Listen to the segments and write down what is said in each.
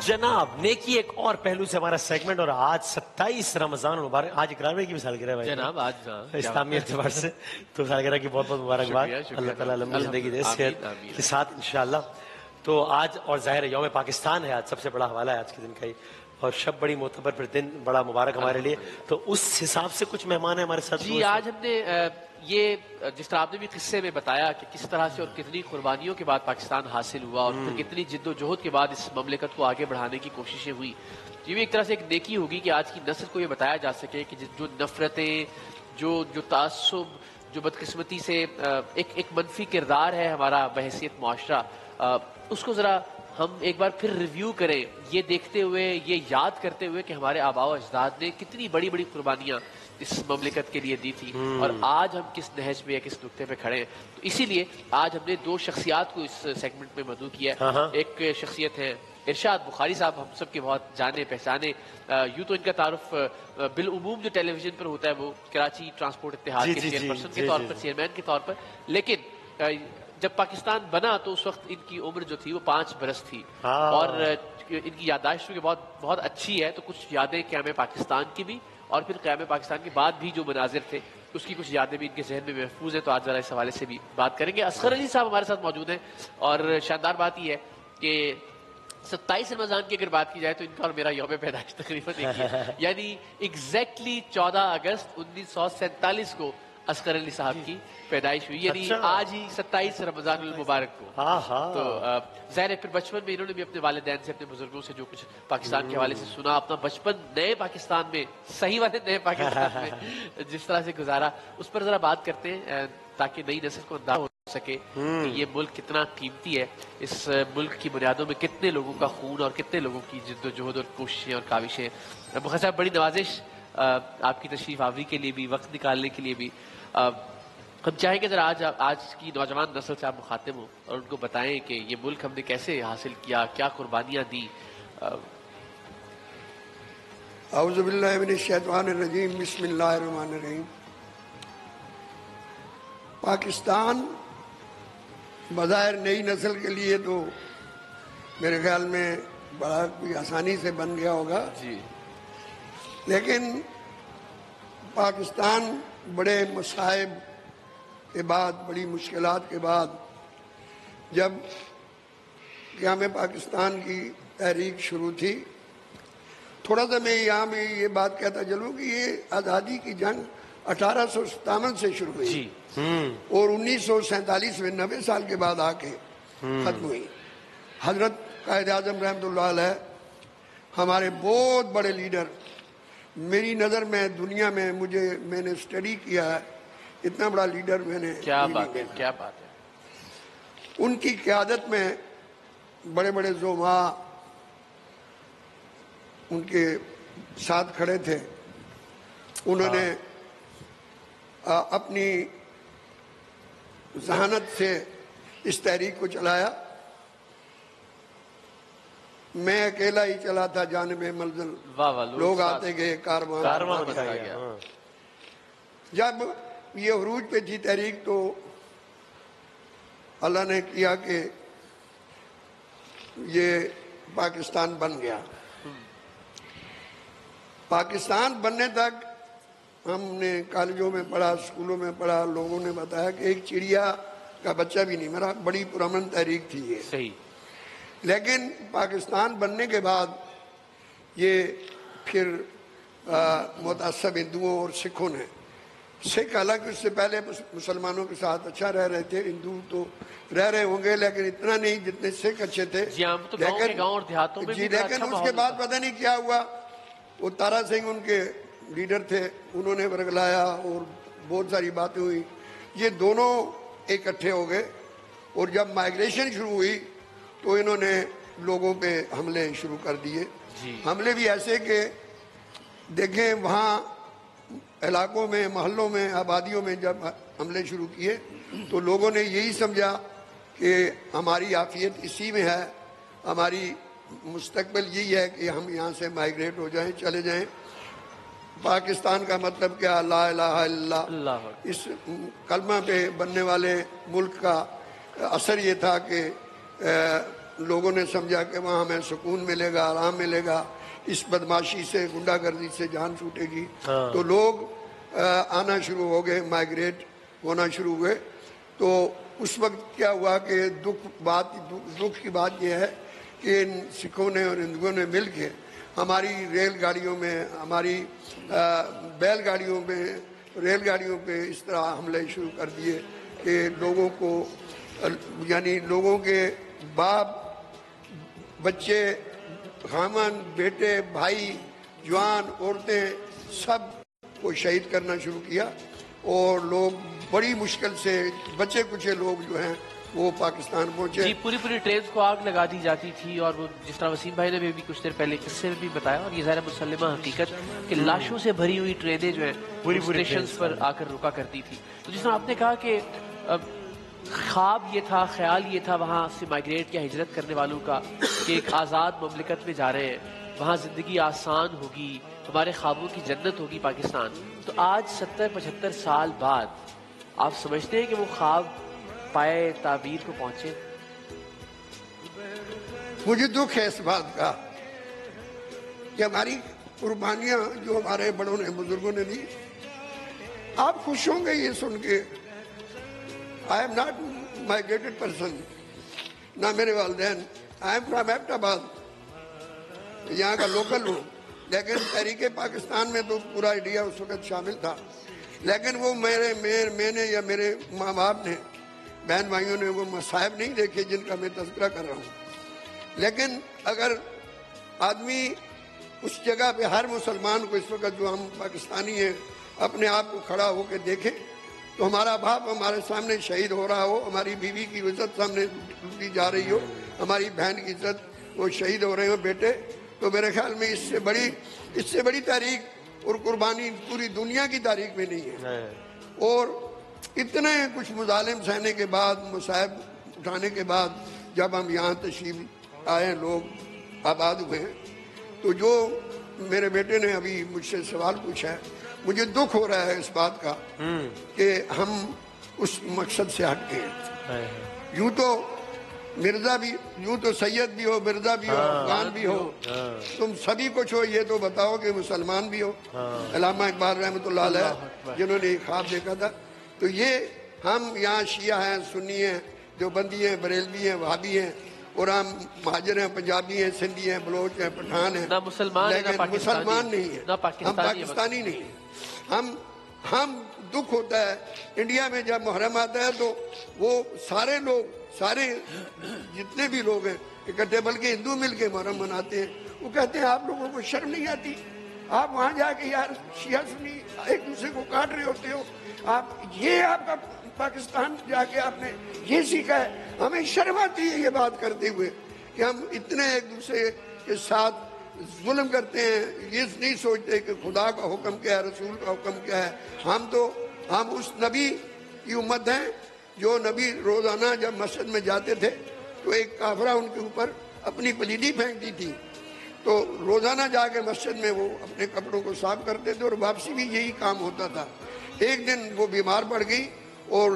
जनाब नेकी एक और पहलू से हमारा सेगमेंट, और आज 27 रमजान मुबारक, आज इकरारवे की भी सालगिरह है जनाब आज इस्लामी एतबार से, तो सालगिरह की बहुत बहुत मुबारकबाद। अल्लाह ताला लंबी जिंदगी दे सेहत के साथ इंशाअल्लाह। तो आज और ज़ाहिर यौम पाकिस्तान है, आज सबसे बड़ा हवाला है आज के दिन का ही, और शब बड़ी मोतबर पर दिन बड़ा मुबारक हमारे लिए। तो उस हिसाब से कुछ मेहमान है हमारे साथ। जी आज हमने ये जिस तरह आपने भी किस्से में बताया कि किस तरह से और कितनी कुर्बानियों के बाद पाकिस्तान हासिल हुआ और फिर कितनी जिद्दोजहद के बाद इस ममलिकत को आगे बढ़ाने की कोशिशें हुई, ये भी एक तरह से एक नेकी होगी कि आज की नस्ल को ये बताया जा सके कि जो नफरतें, जो तासुब, जो बदकिस्मती से एक मनफी किरदार है हमारा बहैसियत मुआशरा, उसको ज़रा हम एक बार फिर रिव्यू करें, ये देखते हुए, ये याद करते हुए कि हमारे आबा व अजदाद ने कितनी बड़ी बड़ी कुर्बानियाँ इस ममलिकत के लिए दी थी और आज हम किस नहज पे या किस नुक्ते पे खड़े हैं। तो इसीलिए आज हमने दो शख्सियात को इस सेगमेंट में मदऊ किया है। एक शख्सियत है इरशाद बुखारी साहब, हम सब के बहुत जाने पहचाने, यूँ तो इनका तारुफ बिलउमूम जो टेलीविजन पर होता है वो कराची ट्रांसपोर्ट इत्तेहाद के चेयरपर्सन के तौर पर, चेयरमैन के तौर पर, लेकिन जब पाकिस्तान बना तो उस वक्त इनकी उम्र जो थी वो 5 बरस थी और इनकी याददाश्त भी बहुत अच्छी है। तो कुछ यादें क़याम पाकिस्तान की भी और फिर क़याम पाकिस्तान के बाद भी जो मनाजिर थे उसकी कुछ यादें भी इनके जहन में महफूज है। तो आज ज़रा इस हवाले से भी बात करेंगे। असगर अली साहब हमारे साथ मौजूद हैं और शानदार बात यह है कि 27 रमज़ान की अगर बात की जाए तो इनका और मेरा यौम पैदाइश तकरीबन एक ही है, यानी एग्जैक्टली 14 अगस्त 1947 को असगर अली साहब की पैदाइश हुई, यानी आज ही 27 रमजान मुबारक को। तो ज़ाहिर फिर बचपन में इन्होंने भी अपने वालिदैन से, अपने बुजुर्गों से जो कुछ पाकिस्तान के हवाले से सुना, अपना बचपन नए पाकिस्तान में, सही वाले नए पाकिस्तान में जिस तरह से गुजारा, उस पर जरा बात करते हैं ताकि नई नस्ल को अंदाजा हो सके कि ये मुल्क कितना कीमती है, इस मुल्क की बुनियादों में कितने लोगों का खून और कितने लोगों की जिद्दोजहद और कोशिशें और काविशें। मुखर साहब बड़ी नवाजिश आपकी तशरीफ आवरी के लिए भी, वक्त निकालने के लिए भी। हम चाहेंगे ज़रा आज की नौजवान नस्ल से आप मुखातिब हो और उनको बताएं कि ये मुल्क हमने कैसे हासिल किया, क्या कुर्बानियाँ दी। औज़ु बिल्लाहि मिनश शैतानिर रजीम, बिस्मिल्लाहिर रहमानिर रहीम। पाकिस्तान बज़ाहिर नई नस्ल के लिए तो मेरे ख्याल में बड़ा कोई आसानी से बन गया होगा जी, लेकिन पाकिस्तान बड़े मसाइब के बाद, बड़ी मुश्किलात के बाद, जब क़याम पाकिस्तान की तहरीक शुरू थी, थोड़ा सा मैं यहाँ में ये बात कहता चलूँ कि ये आज़ादी की जंग 1857 से शुरू हुई और 1947 में 90 साल के बाद आके ख़त्म हुई। हज़रत कायद आज़म रहमतुल्लाह अलैह हमारे बहुत बड़े लीडर, मेरी नज़र में दुनिया में मैंने स्टडी किया है, इतना बड़ा लीडर मैंने क्या बात है। उनकी क़यादत में बड़े बड़े ज़ोमा उनके साथ खड़े थे। उन्होंने अपनी ज़हानत से इस तहरीक को चलाया। मैं अकेला ही चला था जानिब मंजिल, लोग आते गए, कारवां बना गया। जब ये उरूज पे थी तहरीक तो अल्लाह ने किया कि ये पाकिस्तान बन गया। पाकिस्तान बनने तक हमने कॉलेजों में पढ़ा, स्कूलों में पढ़ा, लोगों ने बताया कि एक चिड़िया का बच्चा भी नहीं मरा। बड़ी पुरअमन तहरीक थी ये, सही। लेकिन पाकिस्तान बनने के बाद ये फिर मुतअस्सिब हिंदुओं और सिखों ने, सिख हालांकि उससे पहले मुसलमानों के साथ अच्छा रह रहे थे, हिंदू तो रह रहे होंगे लेकिन इतना नहीं जितने सिख अच्छे थे। तो लेकिन गाँव और देहातों में जी, लेकिन उसके बाद पता नहीं क्या हुआ, वो तारा सिंह उनके लीडर थे, उन्होंने बरगलाया और बहुत सारी बातें हुई। ये दोनों इकट्ठे हो गए और जब माइग्रेशन शुरू हुई तो इन्होंने लोगों पे हमले शुरू कर दिए। हमले भी ऐसे कि देखें वहाँ इलाकों में, मोहल्लों में, आबादियों में जब हमले शुरू किए तो लोगों ने यही समझा कि हमारी आफियत इसी में है, हमारी मुस्तकबिल यही है कि हम यहाँ से माइग्रेट हो जाएं, चले जाएं। पाकिस्तान का मतलब क्या? ला इलाहा इल्लल्लाह। इस कलमा पे बनने वाले मुल्क का असर ये था कि लोगों ने समझा कि वहाँ हमें सुकून मिलेगा, आराम मिलेगा, इस बदमाशी से, गुंडागर्दी से जान छूटेगी। तो लोग आना शुरू हो गए, माइग्रेट होना शुरू हुए। तो उस वक्त क्या हुआ कि दुख की बात यह है कि इन सिखों ने और हिंदुओं ने मिल के हमारी रेलगाड़ियों में, हमारी बैलगाड़ियों में, रेलगाड़ियों पे इस तरह हमले शुरू कर दिए कि लोगों को, यानी लोगों के बाप, बच्चे, खामन, बेटे, भाई, जवान, औरतें, सब को शहीद करना शुरू किया। और लोग बड़ी मुश्किल से, बचे कुचे लोग जो हैं वो पाकिस्तान पहुंचे। जी, पूरी ट्रेन को आग लगा दी जाती थी। और वो जिस तरह वसीम भाई ने भी कुछ देर पहले किस्से में भी बताया, और ये ज़ाहिर मुसल्लमा हकीकत कि लाशों से भरी हुई ट्रेनें जो हैं पूरी स्टेशन पर आकर रुका करती थी। तो जिस तरह आपने कहा कि ख्वाब ये था, ख्याल ये था वहाँ से माइग्रेट या हिजरत करने वालों का कि एक आज़ाद ममलिकत में जा रहे हैं, वहाँ ज़िंदगी आसान होगी, हमारे ख्वाबों की जन्नत होगी पाकिस्तान। तो आज 70-75 साल बाद आप समझते हैं कि वो ख्वाब पाए ताबीर को पहुंचे? मुझे दुख है इस बात का कि हमारी कुर्बानियां जो हमारे बड़ों ने, बुजुर्गों ने दी, आप खुश होंगे ये सुन के। I am not migrated person, ना मेरे वालिदैन, आई एम फ्रॉम एबटाबाद, यहाँ का लोकल हूँ। लेकिन तहरीके पाकिस्तान में तो पूरा इंडिया उस वक्त शामिल था। लेकिन वो मैंने या मेरे माँ बाप ने, बहन भाइयों ने वो मसाइब नहीं देखे जिनका मैं तज़किरा कर रहा हूँ। लेकिन अगर आदमी उस जगह पे, हर मुसलमान को इस वक्त जो हम पाकिस्तानी हैं, अपने आप को खड़ा होकर देखे तो हमारा बाप हमारे सामने शहीद हो रहा हो, हमारी बीवी की इज्जत सामने लूटी जा रही हो, हमारी बहन की इज्जत वो शहीद हो रहे हो बेटे, तो मेरे ख्याल में इससे बड़ी तारीख और कुर्बानी पूरी दुनिया की तारीख में नहीं है। और इतने कुछ मुजालिम सहने के बाद, मुसाइब उठाने के बाद जब हम यहाँ तशरीफ आए, लोग आबाद हुए हैं, तो जो मेरे बेटे ने अभी मुझसे सवाल पूछा है, मुझे दुख हो रहा है इस बात का कि हम उस मकसद से हट गए। यूं तो मिर्जा भी, यूं तो सैयद भी हो, मिर्जा भी हो, अफगान भी हो, तुम सभी कुछ हो, ये तो बताओ कि मुसलमान भी हो। अल्लामा इकबाल रहमतुल्लाह अलैह जिन्होंने एक ख्वाब देखा था। तो ये हम यहाँ शिया हैं, सुन्नी हैं, देवबंदी हैं, बरेलवी हैं, वहाबी हैं, और हम महाजर हैं, पंजाबी हैं, सिंधी हैं, बलोच हैं, पठान हैं, लेकिन मुसलमान नहीं है, हम पाकिस्तानी नहीं है। हम दुख होता है इंडिया में जब मुहर्रम आता है तो वो सारे लोग, सारे जितने भी लोग हैं इकट्ठे, बल्कि हिंदू मिलके मुहर्रम मनाते हैं। वो कहते हैं आप लोगों को शर्म नहीं आती, आप वहाँ जाके यार शिया सुन्नी एक दूसरे को काट रहे होते हो, आप ये आपका पाकिस्तान जाके आपने ये सीखा है। हमें शर्म आती है ये बात करते हुए कि हम इतने एक दूसरे के साथ जुल्म करते हैं, ये नहीं सोचते कि खुदा का हुक्म क्या है, रसूल का हुक्म क्या है। हम उस नबी की उम्मत हैं जो नबी रोजाना जब मस्जिद में जाते थे तो एक काफरा उनके ऊपर अपनी पलीदी फेंकती थी, तो रोजाना जाके मस्जिद में वो अपने कपड़ों को साफ करते थे और वापसी भी यही काम होता था। एक दिन वो बीमार पड़ गई और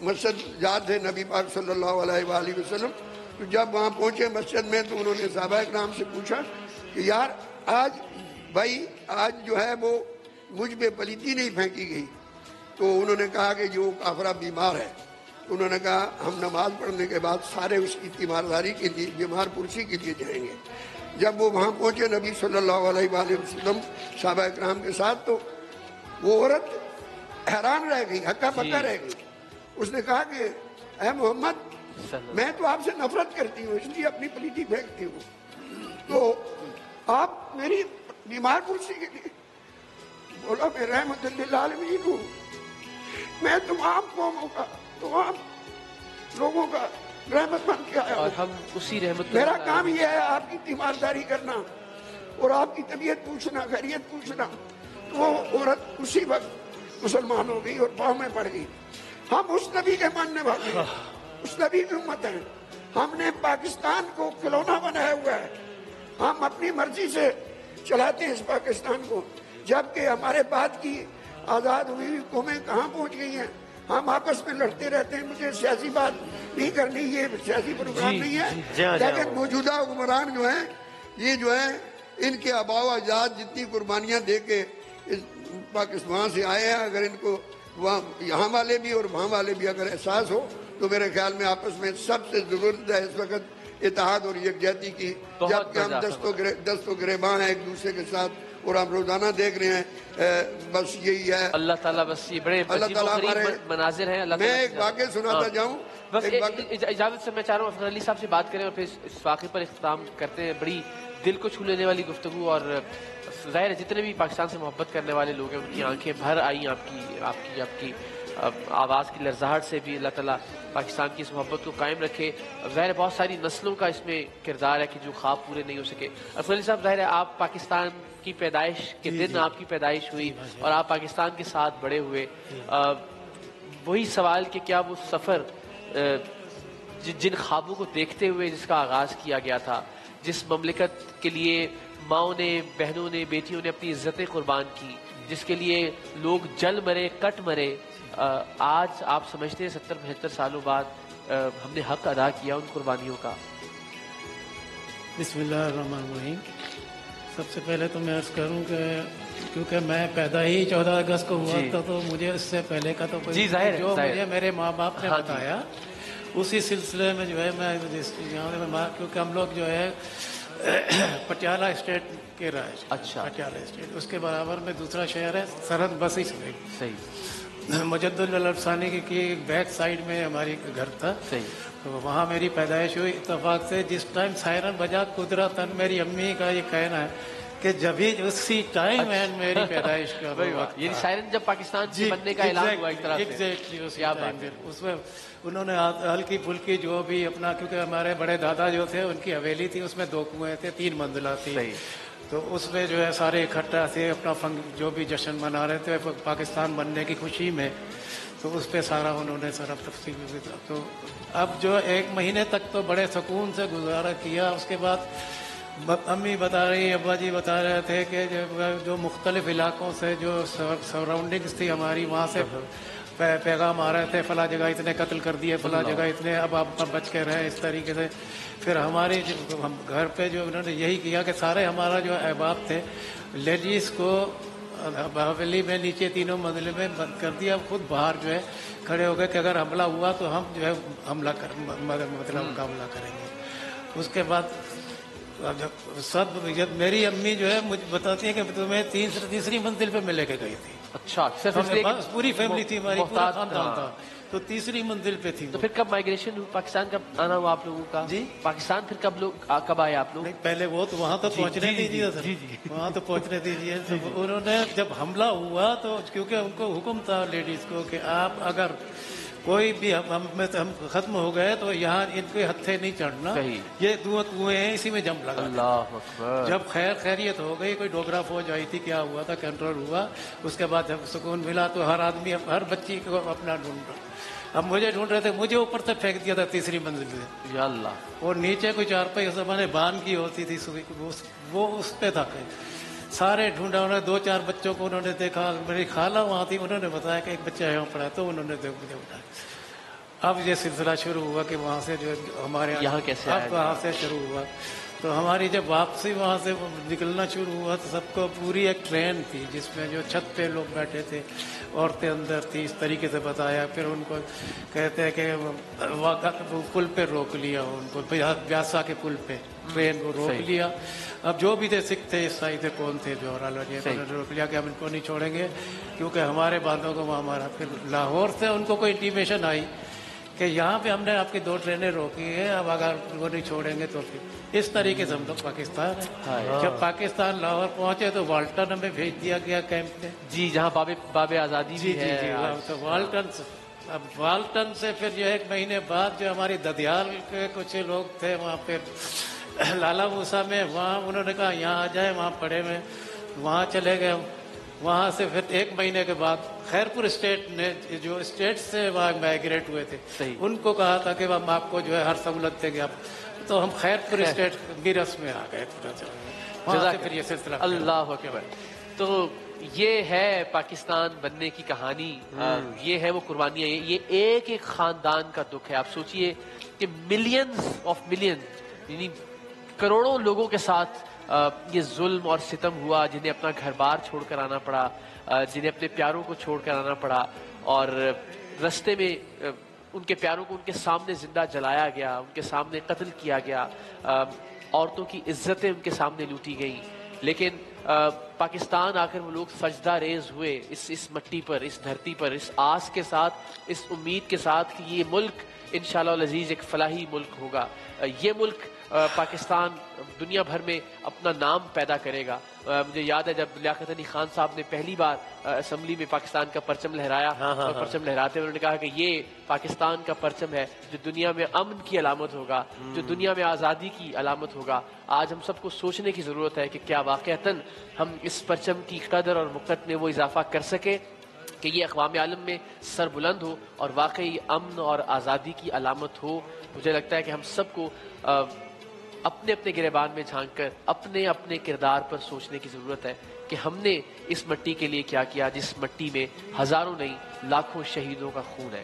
मस्जिद जाते थे नबी पाक सल्लल्लाहु अलैहि वसल्लम। तो जब वहाँ पहुँचे मस्जिद में तो उन्होंने सहाबा इकराम से पूछा कि यार आज जो है वो मुझ पे पलीती नहीं फेंकी गई। तो उन्होंने कहा कि जो काफरा बीमार है, उन्होंने कहा हम नमाज पढ़ने के बाद सारे उसकी तीमारदारी के लिए, बीमार पुरसी के लिए जाएंगे। जब वो वहाँ पहुँचे नबी सल्लल्लाहु अलैहि वसल्लम सहाबा इकराम के साथ, तो वो औरत हैरान रह गई, हक्का बक्का रह गई। उसने कहा कि ऐ मोहम्मद, मैं तो आपसे नफरत करती हूँ, इसलिए अपनी पलीती फेंकती हूँ, तो आप मेरी बीमार पुरसी के लिए? बोला मैं रहमतुल लिल आलमीन हूँ, मैं तमाम कौमों का, तमाम लोगों का रहमत बन के आया और हम उसी रहमत, मेरा काम यह है आपकी तीमारदारी करना और आपकी तबीयत पूछना, खैरियत पूछना। तो वो औरत उसी वक्त मुसलमान हो गई और पाँव में पड़ गई। हम उस नबी के मानने वाले हैं, उस नबी की उम्मत है। हमने पाकिस्तान को खिलौना बनाया हुआ है, हम अपनी मर्जी से चलाते हैं इस पाकिस्तान को, जबकि हमारे बाद की आज़ाद हुई कौमें कहाँ पहुँच गई हैं। हम आपस में लड़ते रहते हैं, मुझे सियासी बात नहीं करनी, ये सियासी प्रोग्राम नहीं है, लेकिन मौजूदा हुक्मरान जो हैं ये जो है इनके आबाओ अजदाद जितनी कुर्बानियां दे के पाकिस्तान से आए हैं, अगर इनको वहाँ यहाँ वाले भी और वहाँ वाले भी अगर एहसास हो तो मेरे ख्याल में आपस में सबसे जरूरत है इस वक्त इत्तेहाद और यकजहती की, जबकि हम दस्तो गिरेबां हैं एक दूसरे के साथ और हम रोजाना देख रहे हैं। बस यही है, अल्लाह ताला बस ये बड़े मनाजिर हैं। मैं एक वाक़या सुनाता जाऊँ, इजाजत से मैं चाह रहा हूँ अफजल अली साहब से बात करें और फिर इस वाक़े पर इख्तिताम करते हैं। बड़ी दिल को छू लेने वाली गुफ्तगू, और ज़ाहिर है जितने भी पाकिस्तान से मोहब्बत करने वाले लोग हैं उनकी आंखें भर आई आपकी आवाज़ की लर्जाहट से भी। अल्लाह ताला पाकिस्तान की इस मोहब्बत को कायम रखे। ज़ाहिर बहुत सारी नस्लों का इसमें किरदार है कि जो ख्वाब पूरे नहीं हो सके। अफजल अली साहब, ज़ाहिर है आप पाकिस्तान की पैदाइश के दिन आपकी पैदाइश हुई और आप पाकिस्तान के साथ बड़े हुए। वही सवाल कि क्या वो सफ़र जिन ख्वाबों को देखते हुए जिसका आगाज़ किया गया था, जिस ममलिकत के लिए माओं ने, बहनों ने, बेटियों ने अपनी इज्जतें कुर्बान की, जिसके लिए लोग जल मरे, कट मरे, आज आप समझते हैं 70-75 सालों बाद हमने हक अदा किया उन कुर्बानियों का? बिस्मिल्लाहिर्रहमानिर्रहीम। सबसे पहले तो मैं अर्ज़ करूं कि क्योंकि मैं पैदा ही 14 अगस्त को हुआ था, तो मुझे उससे पहले का तो कोई जो मुझे मेरे माँ बाप ने बताया उसी सिलसिले में जो है मैं यहाँ क्योंकि हम लोग जो है पटियाला स्टेट के राज, अच्छा, पटियाला स्टेट, उसके बराबर में दूसरा शहर है सरहद बसी। सही। मुजद्दुल अफसानी की बैक साइड में हमारी घर था। सही। तो वहाँ मेरी पैदाइश हुई इत्तेफाक से। जिस टाइम सायरन बजा कुदरतन, मेरी अम्मी का ये कहना है कि जब भी उसी टाइम मेरी पैदाइश का वक्त, ये सायरन जब पाकिस्तान से बनने का ऐलान हुआ एक तरह से, एग्जैक्टली उसी टाइम उसमें उन्होंने हल्की फुल्की जो भी अपना, क्योंकि हमारे बड़े दादा जो थे उनकी हवेली थी, उसमें 2 कुएं थे, 3 मंजिला थी, तो उसमें जो है सारे इकट्ठा थे अपना जो भी जश्न मना रहे थे पाकिस्तान बनने की खुशी में, तो उस पर सारा उन्होंने सारा तफसील दिया। तो अब जो 1 महीने तक तो बड़े सुकून से गुजारा किया। उसके बाद अम्मी बता रही, अब्बा जी बता रहे थे कि जो मुख्तलिफ इलाकों से जो सराउंडिंग्स थी हमारी, वहाँ से पैगाम आ रहे थे, फला जगह इतने कत्ल कर दिए, फला जगह इतने, अब आप बच के रहे, इस तरीके से। फिर हमारे हम घर पे जो उन्होंने यही किया कि सारे हमारा जो अहबाब थे, लेडीज को हवेली में नीचे 3 मंजिले में बंद कर दिया, खुद बाहर जो है खड़े हो गए कि अगर हमला हुआ तो हम जो है मतलब मुकाबला करेंगे। उसके बाद जब मेरी अम्मी जो है मुझे बताती है कि तुम्हें तीसरी मंजिल पे मैं लेके गई थी। अच्छा, पूरी फैमिली थी हमारी, पूरा खानदान था, तो तीसरी मंजिल पे थी। तो फिर कब माइग्रेशन हुआ, पाकिस्तान कब आना हुआ आप लोगों का? जी, पाकिस्तान फिर कब आए आप लोग? पहले वो तो वहाँ तो पहुँचने दीजिए सर, वहाँ तो पहुँचने दीजिए। तो उन्होंने जब हमला हुआ तो क्योंकि उनको हुक्म था लेडीज को कि आप अगर कोई भी हम खत्म हो गए तो यहाँ इनके हत्थे नहीं चढ़ना, ये कुएं हैं, इसी में जंप लगा। जब खैरियत हो गई, कोई डोगरा फौज आई थी, क्या हुआ था, कंट्रोल हुआ, उसके बाद जब सुकून मिला तो हर आदमी हर बच्ची को अपना ढूंढ रहा। अब मुझे ढूंढ रहे थे, मुझे ऊपर से फेंक दिया था 3री मंजिल से, या अल्लाह। और नीचे कोई 4 उस जमाने बांध की होती थी, वो उस पे था। सारे ढूंढा, उन्होंने 2-4 बच्चों को उन्होंने देखा, मेरी खाला वहाँ थी, उन्होंने बताया कि एक बच्चा यहाँ पड़ा, तो उन्होंने मुझे उठाया। अब ये सिलसिला शुरू हुआ कि वहाँ से जो हमारे यहाँ कैसे अब वहाँ से शुरू हुआ, तो हमारी जब वापसी वहाँ से निकलना शुरू हुआ तो सबको पूरी एक ट्रेन थी जिसमें जो छत पे लोग बैठे थे, औरतें अंदर थी, इस तरीके से बताया। फिर उनको कहते हैं कि पुल पे रोक लिया, उनको ब्यासा के पुल पे ट्रेन को रोक लिया। अब जो भी थे, सिख थे, ईसाई थे, कौन थे, जोहरा रोक लिया कि हम इनको नहीं छोड़ेंगे क्योंकि हमारे बांधों को वहाँ मारा। फिर लाहौर से उनको कोई इंटीमेशन आई कि यहाँ पे हमने आपकी 2 ट्रेनें रोकी है, अब अगर वो नहीं छोड़ेंगे तो फिर इस तरीके से हम लोग पाकिस्तान है। जब पाकिस्तान लाहौर पहुंचे तो वाल्टन हमें भेज दिया गया कैंप में, जी, जहाँ बाबे आज़ादी जी है। तो वाल्टन से फिर जो 1 महीने बाद जो हमारी ददियाल के कुछ लोग थे वहाँ पे लाला मूसा में, वहाँ उन्होंने कहा यहाँ आ जाए, वहाँ पड़े में, वहाँ चले गए। वहाँ से फिर 1 महीने के बाद खैरपुर स्टेट ने, जो स्टेट से वहाँ माइग्रेट हुए थे, उनको कहा था कि हम आपको जो है हर सहूलत देंगे। आप तो हम खैरपुर स्टेट गिरस में आ गए। वहाँ से फिर ये सिलसिला। अल्लाह अकबर। तो یہ ہے پاکستان بننے کی کہانی، یہ ہے وہ قربانیاں، یہ ایک ایک خاندان کا دکھ ہے. آپ سوچئے کہ ملینز آف ملینز یعنی کروڑوں لوگوں کے ساتھ یہ ظلم اور ستم ہوا، جنہیں اپنا گھر بار چھوڑ کر آنا پڑا، جنہیں اپنے پیاروں کو چھوڑ کر آنا پڑا، اور رستے میں ان کے پیاروں کو ان کے سامنے زندہ جلایا گیا، ان کے سامنے قتل کیا گیا، عورتوں کی عزتیں ان کے سامنے لوٹی گئیں. لیکن پاکستان آ کر وہ لوگ سجدہ ریز ہوئے اس مٹی پر، اس دھرتی پر، اس آس کے ساتھ، اس امید کے ساتھ کہ یہ ملک انشاءاللہ العزیز ایک فلاحی ملک ہوگا. یہ ملک پاکستان دنیا بھر میں اپنا نام پیدا کرے گا. مجھے یاد ہے جب لیاقت علی خان صاحب نے پہلی بار اسمبلی میں پاکستان کا پرچم لہرایا، اور پرچم لہراتے ہوئے انہوں نے کہا کہ یہ پاکستان کا پرچم ہے جو دنیا میں امن کی علامت ہوگا، جو دنیا میں آزادی کی علامت ہوگا. آج ہم سب کو سوچنے کی ضرورت ہے کہ کیا واقعتاً ہم اس پرچم کی قدر اور مقت میں وہ اضافہ کر سکے کہ یہ اقوام عالم میں سر بلند ہو اور واقعی امن اور آزادی کی علامت ہو. مجھے لگتا ہے کہ ہم سب کو اپنے اپنے گریبان میں جھانک کر اپنے اپنے کردار پر سوچنے کی ضرورت ہے کہ ہم نے اس مٹی کے لیے کیا کیا جس مٹی میں ہزاروں نہیں لاکھوں شہیدوں کا خون ہے.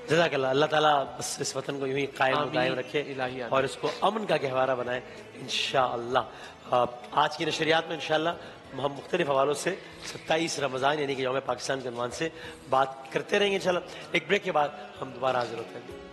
جزاک اللہ. اللہ تعالیٰ بس اس وطن کو یوں ہی قائم و دائم رکھے الہی آمین. اور اس کو امن کا گہوارہ بنائے انشاءاللہ. آج کی نشریات میں انشاءاللہ ہم مختلف حوالوں سے 27 رمضان یعنی کہ یوم پاکستان کے عنوان سے بات کرتے رہیں گے انشاءاللہ. ایک بریک کے بعد ہم دوبارہ حاضر ہوتے ہیں.